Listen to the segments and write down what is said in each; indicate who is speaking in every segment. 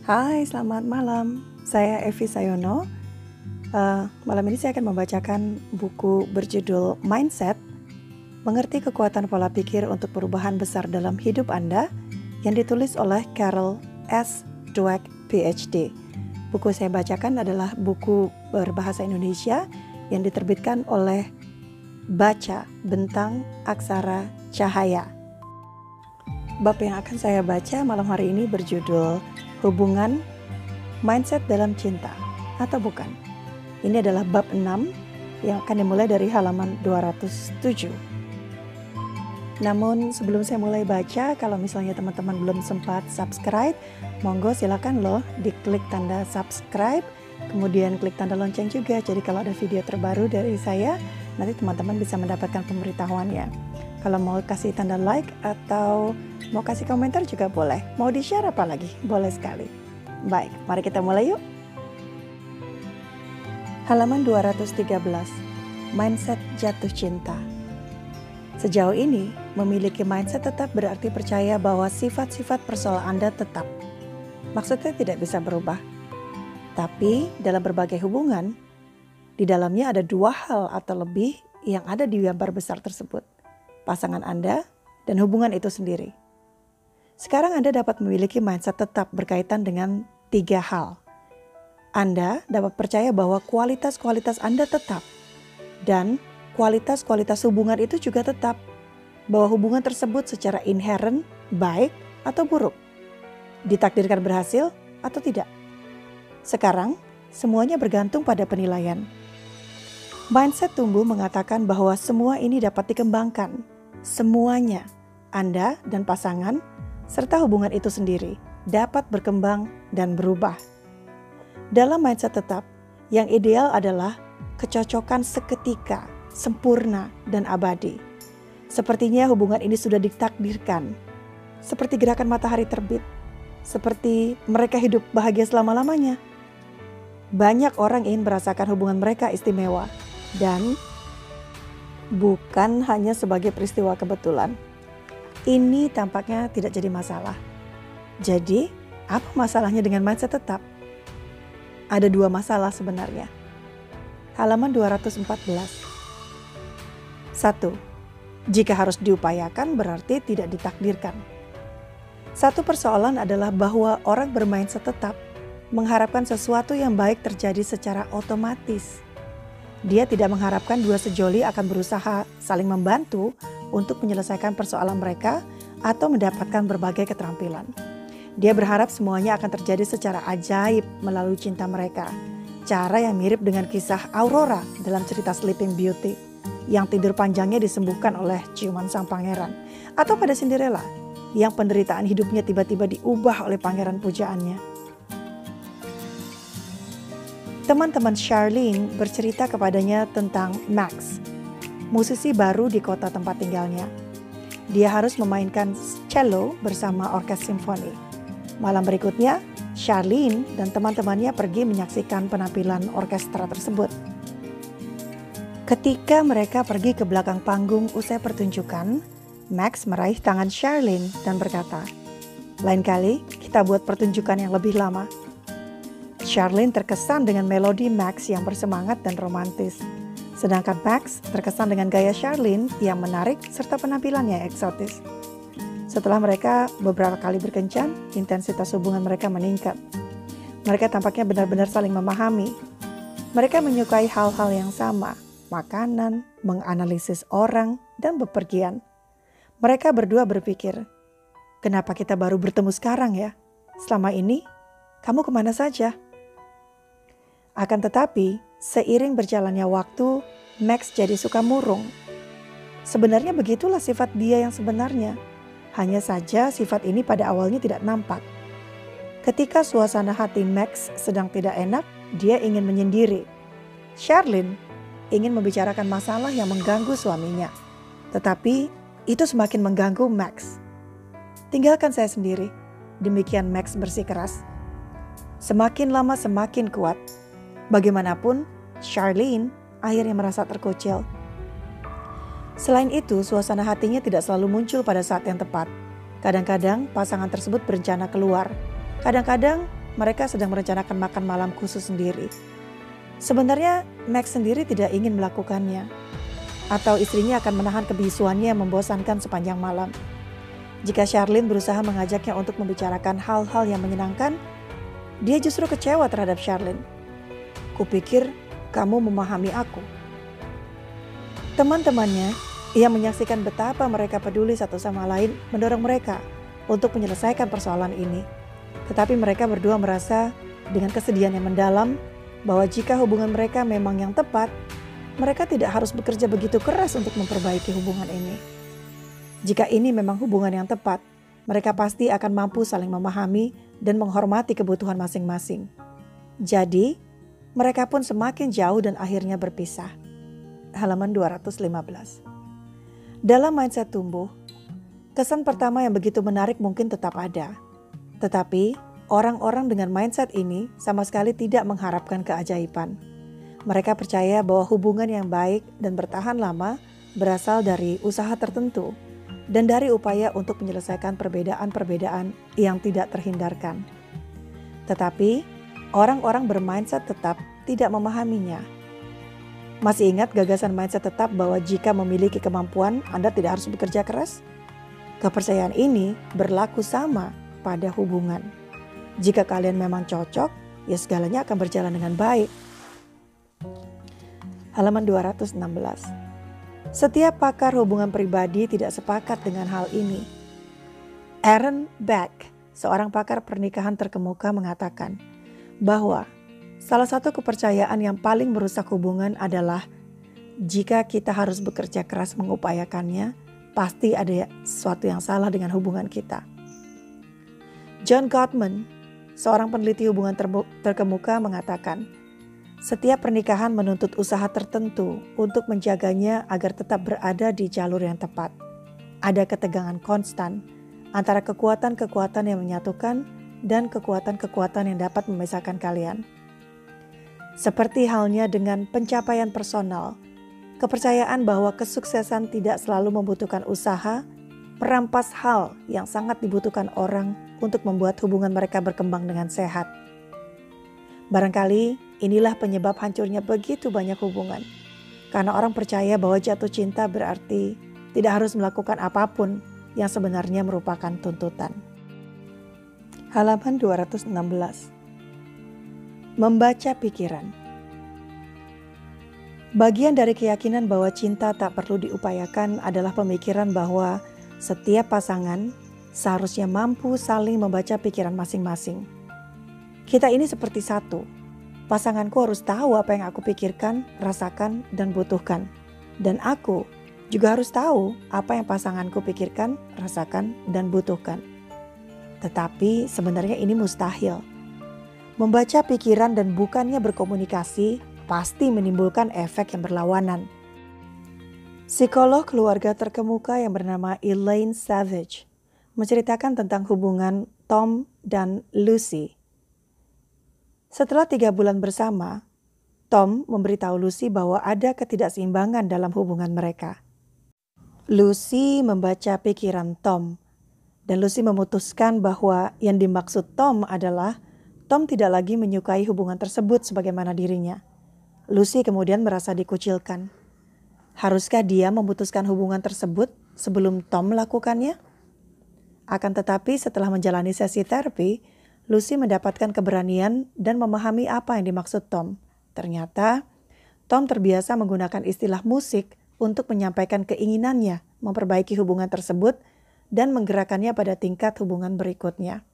Speaker 1: Hai, selamat malam. Saya Evi Sayono. Malam ini saya akan membacakan buku berjudul Mindset, Mengerti Kekuatan Pola Pikir untuk Perubahan Besar dalam Hidup Anda, yang ditulis oleh Carol S. Dweck, PhD. Buku saya bacakan adalah buku berbahasa Indonesia yang diterbitkan oleh Baca Bentang Aksara Cahaya. Bab yang akan saya baca malam hari ini berjudul Hubungan Mindset dalam Cinta, atau bukan. Ini adalah bab 6 yang akan dimulai dari halaman 207. Namun sebelum saya mulai baca, kalau misalnya teman-teman belum sempat subscribe, monggo silakan loh diklik tanda subscribe, kemudian klik tanda lonceng juga. Jadi kalau ada video terbaru dari saya, nanti teman-teman bisa mendapatkan pemberitahuannya. Kalau mau kasih tanda like atau mau kasih komentar juga boleh. Mau di-share apa lagi? Boleh sekali. Baik, mari kita mulai yuk. Halaman 213. Mindset jatuh cinta. Sejauh ini, memiliki mindset tetap berarti percaya bahwa sifat-sifat persoalan Anda tetap. Maksudnya tidak bisa berubah. Tapi dalam berbagai hubungan, di dalamnya ada dua hal atau lebih yang ada di gambar besar tersebut. Pasangan Anda dan hubungan itu sendiri. Sekarang Anda dapat memiliki mindset tetap berkaitan dengan tiga hal. Anda dapat percaya bahwa kualitas-kualitas Anda tetap. Dan kualitas-kualitas hubungan itu juga tetap. Bahwa hubungan tersebut secara inherent baik atau buruk. Ditakdirkan berhasil atau tidak. Sekarang semuanya bergantung pada penilaian. Mindset tumbuh mengatakan bahwa semua ini dapat dikembangkan. Semuanya, Anda dan pasangan, serta hubungan itu sendiri, dapat berkembang dan berubah. Dalam mindset tetap, yang ideal adalah kecocokan seketika, sempurna, dan abadi. Sepertinya hubungan ini sudah ditakdirkan. Seperti gerakan matahari terbit. Seperti mereka hidup bahagia selama-lamanya. Banyak orang ingin merasakan hubungan mereka istimewa. Dan bukan hanya sebagai peristiwa kebetulan. Ini tampaknya tidak jadi masalah. Jadi, apa masalahnya dengan mindset tetap? Ada dua masalah sebenarnya. Halaman 214. 1. Jika harus diupayakan berarti tidak ditakdirkan. Satu persoalan adalah bahwa orang bermindset tetap mengharapkan sesuatu yang baik terjadi secara otomatis. Dia tidak mengharapkan dua sejoli akan berusaha saling membantu untuk menyelesaikan persoalan mereka atau mendapatkan berbagai keterampilan. Dia berharap semuanya akan terjadi secara ajaib melalui cinta mereka. Cara yang mirip dengan kisah Aurora dalam cerita Sleeping Beauty, yang tidur panjangnya disembuhkan oleh ciuman sang pangeran. Atau pada Cinderella, yang penderitaan hidupnya tiba-tiba diubah oleh pangeran pujaannya. Teman-teman Charlene bercerita kepadanya tentang Max, musisi baru di kota tempat tinggalnya. Dia harus memainkan cello bersama orkes simfoni. Malam berikutnya, Charlene dan teman-temannya pergi menyaksikan penampilan orkestra tersebut. Ketika mereka pergi ke belakang panggung usai pertunjukan, Max meraih tangan Charlene dan berkata, "Lain kali kita buat pertunjukan yang lebih lama." Charlene terkesan dengan melodi Max yang bersemangat dan romantis. Sedangkan Max terkesan dengan gaya Charlene yang menarik serta penampilannya eksotis. Setelah mereka beberapa kali berkencan, intensitas hubungan mereka meningkat. Mereka tampaknya benar-benar saling memahami. Mereka menyukai hal-hal yang sama, makanan, menganalisis orang, dan bepergian. Mereka berdua berpikir, kenapa kita baru bertemu sekarang ya? Selama ini, kamu kemana saja? Akan tetapi, seiring berjalannya waktu, Max jadi suka murung. Sebenarnya begitulah sifat dia yang sebenarnya. Hanya saja sifat ini pada awalnya tidak nampak. Ketika suasana hati Max sedang tidak enak, dia ingin menyendiri. Charlene ingin membicarakan masalah yang mengganggu suaminya. Tetapi itu semakin mengganggu Max. "Tinggalkan saya sendiri," demikian Max bersikeras. Semakin lama semakin kuat. Bagaimanapun, Charlene akhirnya merasa terkucil. Selain itu, suasana hatinya tidak selalu muncul pada saat yang tepat. Kadang-kadang pasangan tersebut berencana keluar. Kadang-kadang mereka sedang merencanakan makan malam khusus sendiri. Sebenarnya Max sendiri tidak ingin melakukannya, atau istrinya akan menahan kebisuannya yang membosankan sepanjang malam. Jika Charlene berusaha mengajaknya untuk membicarakan hal-hal yang menyenangkan, dia justru kecewa terhadap Charlene. "Kupikir kamu memahami aku." Teman-temannya yang menyaksikan betapa mereka peduli satu sama lain mendorong mereka untuk menyelesaikan persoalan ini. Tetapi mereka berdua merasa dengan kesedihan yang mendalam bahwa jika hubungan mereka memang yang tepat, mereka tidak harus bekerja begitu keras untuk memperbaiki hubungan ini. Jika ini memang hubungan yang tepat, mereka pasti akan mampu saling memahami dan menghormati kebutuhan masing-masing. Jadi, mereka pun semakin jauh dan akhirnya berpisah. Halaman 215. Dalam mindset tumbuh, kesan pertama yang begitu menarik mungkin tetap ada. Tetapi, orang-orang dengan mindset ini sama sekali tidak mengharapkan keajaiban. Mereka percaya bahwa hubungan yang baik dan bertahan lama berasal dari usaha tertentu dan dari upaya untuk menyelesaikan perbedaan-perbedaan yang tidak terhindarkan. Tetapi, orang-orang bermindset tetap tidak memahaminya. Masih ingat gagasan mindset tetap bahwa jika memiliki kemampuan, Anda tidak harus bekerja keras? Kepercayaan ini berlaku sama pada hubungan. Jika kalian memang cocok, ya segalanya akan berjalan dengan baik. Halaman 216. Setiap pakar hubungan pribadi tidak sepakat dengan hal ini. Aaron Beck, seorang pakar pernikahan terkemuka, mengatakan bahwa salah satu kepercayaan yang paling merusak hubungan adalah jika kita harus bekerja keras mengupayakannya, pasti ada sesuatu yang salah dengan hubungan kita. John Gottman, seorang peneliti hubungan terkemuka, mengatakan, setiap pernikahan menuntut usaha tertentu untuk menjaganya agar tetap berada di jalur yang tepat. Ada ketegangan konstan antara kekuatan-kekuatan yang menyatukan dan kekuatan-kekuatan yang dapat memisahkan kalian. Seperti halnya dengan pencapaian personal, kepercayaan bahwa kesuksesan tidak selalu membutuhkan usaha, merampas hal yang sangat dibutuhkan orang untuk membuat hubungan mereka berkembang dengan sehat. Barangkali inilah penyebab hancurnya begitu banyak hubungan. Karena orang percaya bahwa jatuh cinta berarti tidak harus melakukan apapun yang sebenarnya merupakan tuntutan. Halaman 216. Membaca pikiran. Bagian dari keyakinan bahwa cinta tak perlu diupayakan adalah pemikiran bahwa setiap pasangan seharusnya mampu saling membaca pikiran masing-masing. Kita ini seperti satu. Pasanganku harus tahu apa yang aku pikirkan, rasakan, dan butuhkan. Dan aku juga harus tahu apa yang pasanganku pikirkan, rasakan, dan butuhkan. Tetapi sebenarnya ini mustahil. Membaca pikiran dan bukannya berkomunikasi pasti menimbulkan efek yang berlawanan. Psikolog keluarga terkemuka yang bernama Elaine Savage menceritakan tentang hubungan Tom dan Lucy. Setelah 3 bulan bersama, Tom memberitahu Lucy bahwa ada ketidakseimbangan dalam hubungan mereka. Lucy membaca pikiran Tom, dan Lucy memutuskan bahwa yang dimaksud Tom adalah Tom tidak lagi menyukai hubungan tersebut sebagaimana dirinya. Lucy kemudian merasa dikucilkan. Haruskah dia memutuskan hubungan tersebut sebelum Tom melakukannya? Akan tetapi setelah menjalani sesi terapi, Lucy mendapatkan keberanian dan memahami apa yang dimaksud Tom. Ternyata, Tom terbiasa menggunakan istilah musik untuk menyampaikan keinginannya memperbaiki hubungan tersebut dan menggerakkannya pada tingkat hubungan berikutnya.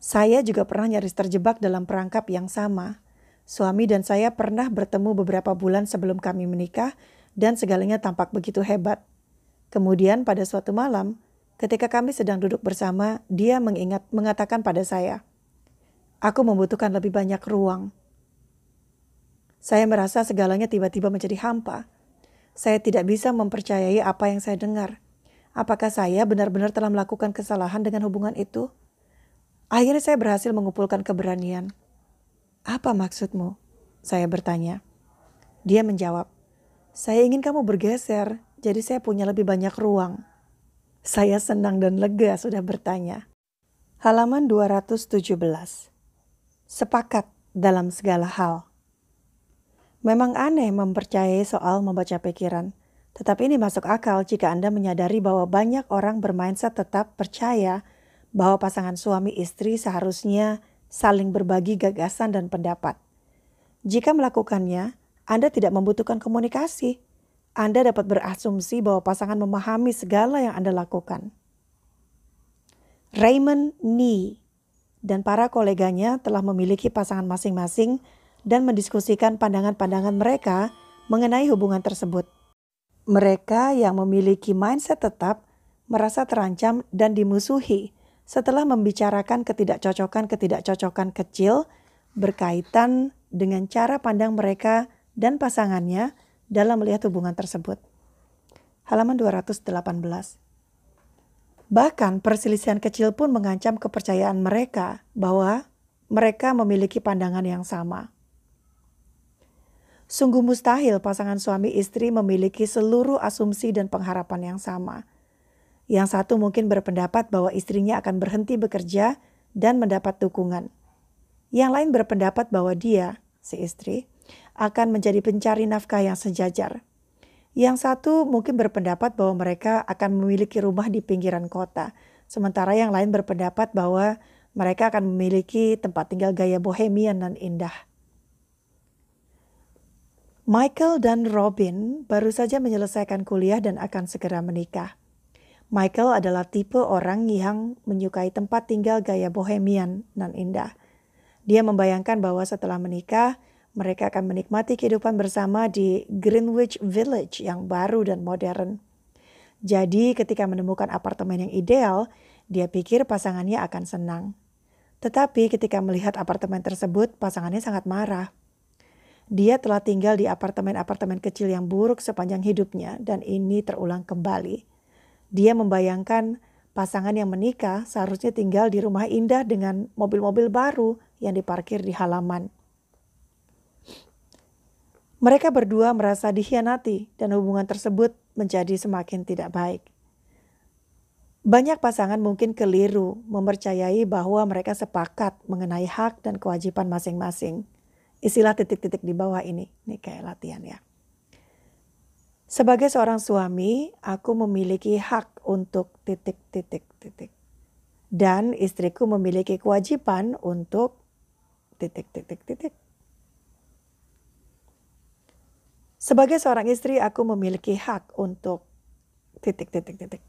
Speaker 1: Saya juga pernah nyaris terjebak dalam perangkap yang sama. Suami dan saya pernah bertemu beberapa bulan sebelum kami menikah dan segalanya tampak begitu hebat. Kemudian pada suatu malam, ketika kami sedang duduk bersama, dia mengatakan pada saya, "Aku membutuhkan lebih banyak ruang." Saya merasa segalanya tiba-tiba menjadi hampa. Saya tidak bisa mempercayai apa yang saya dengar. Apakah saya benar-benar telah melakukan kesalahan dengan hubungan itu? Akhirnya saya berhasil mengumpulkan keberanian. "Apa maksudmu?" saya bertanya. Dia menjawab, "Saya ingin kamu bergeser, jadi saya punya lebih banyak ruang." Saya senang dan lega sudah bertanya. Halaman 217. Sepakat dalam segala hal. Memang aneh mempercayai soal membaca pikiran, tetapi ini masuk akal jika Anda menyadari bahwa banyak orang bermindset tetap percaya bahwa pasangan suami istri seharusnya saling berbagi gagasan dan pendapat. Jika melakukannya, Anda tidak membutuhkan komunikasi. Anda dapat berasumsi bahwa pasangan memahami segala yang Anda lakukan. Raymond Nee dan para koleganya telah memiliki pasangan masing-masing dan mendiskusikan pandangan-pandangan mereka mengenai hubungan tersebut. Mereka yang memiliki mindset tetap merasa terancam dan dimusuhi setelah membicarakan ketidakcocokan kecil berkaitan dengan cara pandang mereka dan pasangannya dalam melihat hubungan tersebut. Halaman 218. Bahkan perselisihan kecil pun mengancam kepercayaan mereka bahwa mereka memiliki pandangan yang sama. Sungguh mustahil pasangan suami istri memiliki seluruh asumsi dan pengharapan yang sama. Yang satu mungkin berpendapat bahwa istrinya akan berhenti bekerja dan mendapat dukungan. Yang lain berpendapat bahwa dia, si istri, akan menjadi pencari nafkah yang sejajar. Yang satu mungkin berpendapat bahwa mereka akan memiliki rumah di pinggiran kota, sementara yang lain berpendapat bahwa mereka akan memiliki tempat tinggal gaya bohemian dan indah. Michael dan Robin baru saja menyelesaikan kuliah dan akan segera menikah. Michael adalah tipe orang yang menyukai tempat tinggal gaya bohemian dan indah. Dia membayangkan bahwa setelah menikah, mereka akan menikmati kehidupan bersama di Greenwich Village yang baru dan modern. Jadi ketika menemukan apartemen yang ideal, dia pikir pasangannya akan senang. Tetapi ketika melihat apartemen tersebut, pasangannya sangat marah. Dia telah tinggal di apartemen-apartemen kecil yang buruk sepanjang hidupnya dan ini terulang kembali. Dia membayangkan pasangan yang menikah seharusnya tinggal di rumah indah dengan mobil-mobil baru yang diparkir di halaman. Mereka berdua merasa dikhianati dan hubungan tersebut menjadi semakin tidak baik. Banyak pasangan mungkin keliru mempercayai bahwa mereka sepakat mengenai hak dan kewajiban masing-masing. Istilah titik-titik di bawah ini kayak latihan ya. Sebagai seorang suami, aku memiliki hak untuk titik-titik-titik. Dan istriku memiliki kewajiban untuk titik-titik-titik. Sebagai seorang istri, aku memiliki hak untuk titik-titik-titik.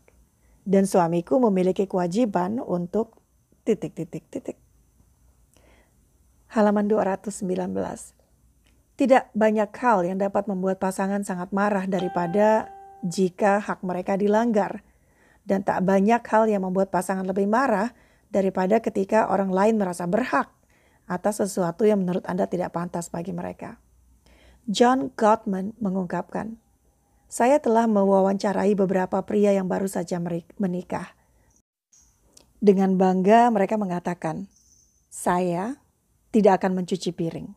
Speaker 1: Dan suamiku memiliki kewajiban untuk titik-titik-titik. Halaman 219. Tidak banyak hal yang dapat membuat pasangan sangat marah daripada jika hak mereka dilanggar. Dan tak banyak hal yang membuat pasangan lebih marah daripada ketika orang lain merasa berhak atas sesuatu yang menurut Anda tidak pantas bagi mereka. John Gottman mengungkapkan, saya telah mewawancarai beberapa pria yang baru saja menikah. Dengan bangga mereka mengatakan, saya tidak akan mencuci piring.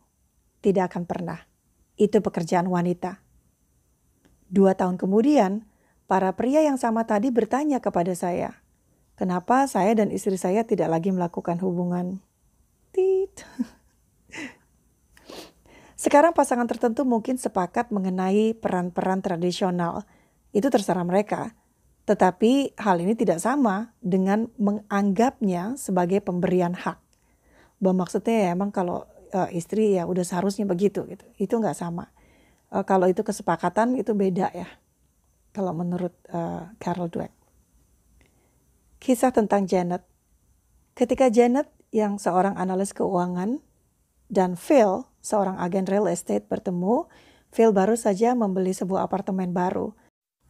Speaker 1: Tidak akan pernah. Itu pekerjaan wanita. 2 tahun kemudian, para pria yang sama tadi bertanya kepada saya, kenapa saya dan istri saya tidak lagi melakukan hubungan? Sekarang pasangan tertentu mungkin sepakat mengenai peran-peran tradisional. Itu terserah mereka. Tetapi hal ini tidak sama dengan menganggapnya sebagai pemberian hak. Bahwa maksudnya ya emang kalau istri ya udah seharusnya begitu gitu. Itu nggak sama. Kalau itu kesepakatan itu beda ya. Kalau menurut Carol Dweck. Kisah tentang Janet. Ketika Janet yang seorang analis keuangan dan Phil, seorang agen real estate bertemu, Phil baru saja membeli sebuah apartemen baru.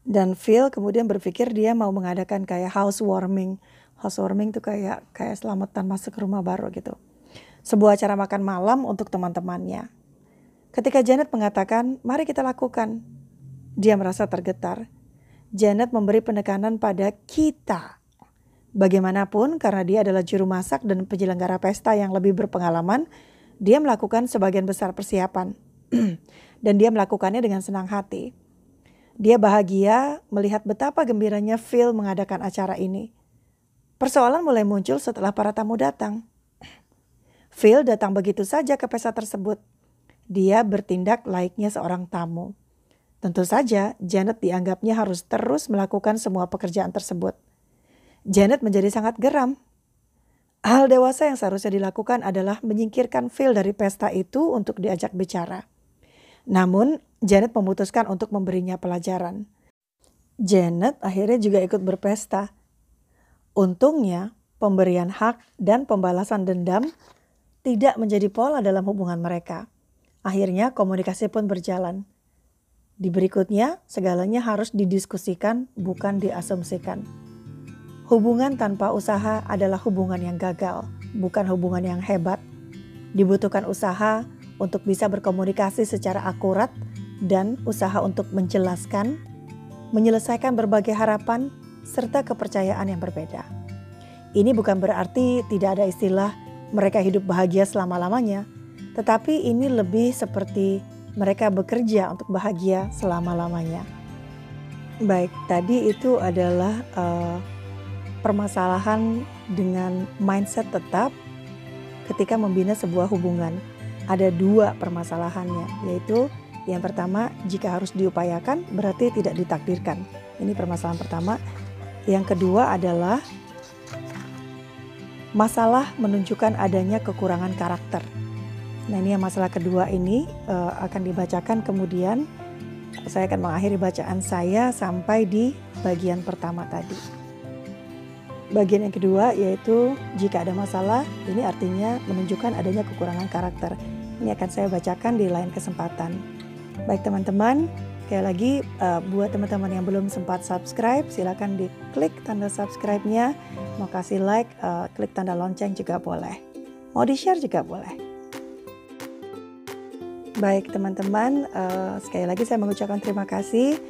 Speaker 1: Dan Phil kemudian berpikir dia mau mengadakan kayak housewarming. Housewarming itu kayak selamatan masuk ke rumah baru gitu. Sebuah acara makan malam untuk teman-temannya. Ketika Janet mengatakan, mari kita lakukan. Dia merasa tergetar. Janet memberi penekanan pada kita. Bagaimanapun karena dia adalah juru masak dan penyelenggara pesta yang lebih berpengalaman, dia melakukan sebagian besar persiapan. Dan dia melakukannya dengan senang hati. Dia bahagia melihat betapa gembiranya Phil mengadakan acara ini. Persoalan mulai muncul setelah para tamu datang. Phil datang begitu saja ke pesta tersebut. Dia bertindak layaknya seorang tamu. Tentu saja, Janet dianggapnya harus terus melakukan semua pekerjaan tersebut. Janet menjadi sangat geram. Hal dewasa yang seharusnya dilakukan adalah menyingkirkan Phil dari pesta itu untuk diajak bicara. Namun, Janet memutuskan untuk memberinya pelajaran. Janet akhirnya juga ikut berpesta. Untungnya, pemberian hak dan pembalasan dendam tidak menjadi pola dalam hubungan mereka. Akhirnya komunikasi pun berjalan. Di berikutnya, segalanya harus didiskusikan, bukan diasumsikan. Hubungan tanpa usaha adalah hubungan yang gagal, bukan hubungan yang hebat. Dibutuhkan usaha untuk bisa berkomunikasi secara akurat dan usaha untuk menjelaskan, menyelesaikan berbagai harapan, serta kepercayaan yang berbeda. Ini bukan berarti tidak ada istilah mereka hidup bahagia selama-lamanya, tetapi ini lebih seperti mereka bekerja untuk bahagia selama-lamanya. Baik, tadi itu adalah permasalahan dengan mindset tetap ketika membina sebuah hubungan. Ada dua permasalahannya, yaitu yang pertama, jika harus diupayakan berarti tidak ditakdirkan. Ini permasalahan pertama. Yang kedua adalah masalah menunjukkan adanya kekurangan karakter. Nah, ini yang masalah kedua ini akan dibacakan, kemudian saya akan mengakhiri bacaan saya sampai di bagian pertama tadi. Bagian yang kedua yaitu jika ada masalah, ini artinya menunjukkan adanya kekurangan karakter. Ini akan saya bacakan di lain kesempatan. Baik teman-teman, sekali lagi buat teman-teman yang belum sempat subscribe, silakan diklik tanda subscribe-nya. Mau kasih like, klik tanda lonceng juga boleh. Mau di-share juga boleh. Baik teman-teman, sekali lagi saya mengucapkan terima kasih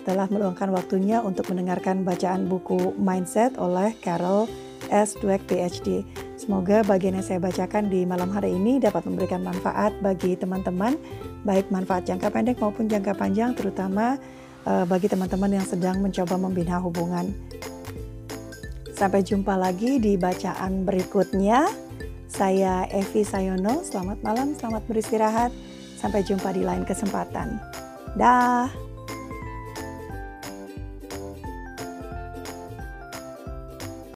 Speaker 1: telah meluangkan waktunya untuk mendengarkan bacaan buku Mindset oleh Carol S. Dweck PhD. Semoga bagian yang saya bacakan di malam hari ini dapat memberikan manfaat bagi teman-teman, baik manfaat jangka pendek maupun jangka panjang, terutama bagi teman-teman yang sedang mencoba membina hubungan. Sampai jumpa lagi di bacaan berikutnya. Saya Evi Sayono, selamat malam, selamat beristirahat. Sampai jumpa di lain kesempatan. Dah.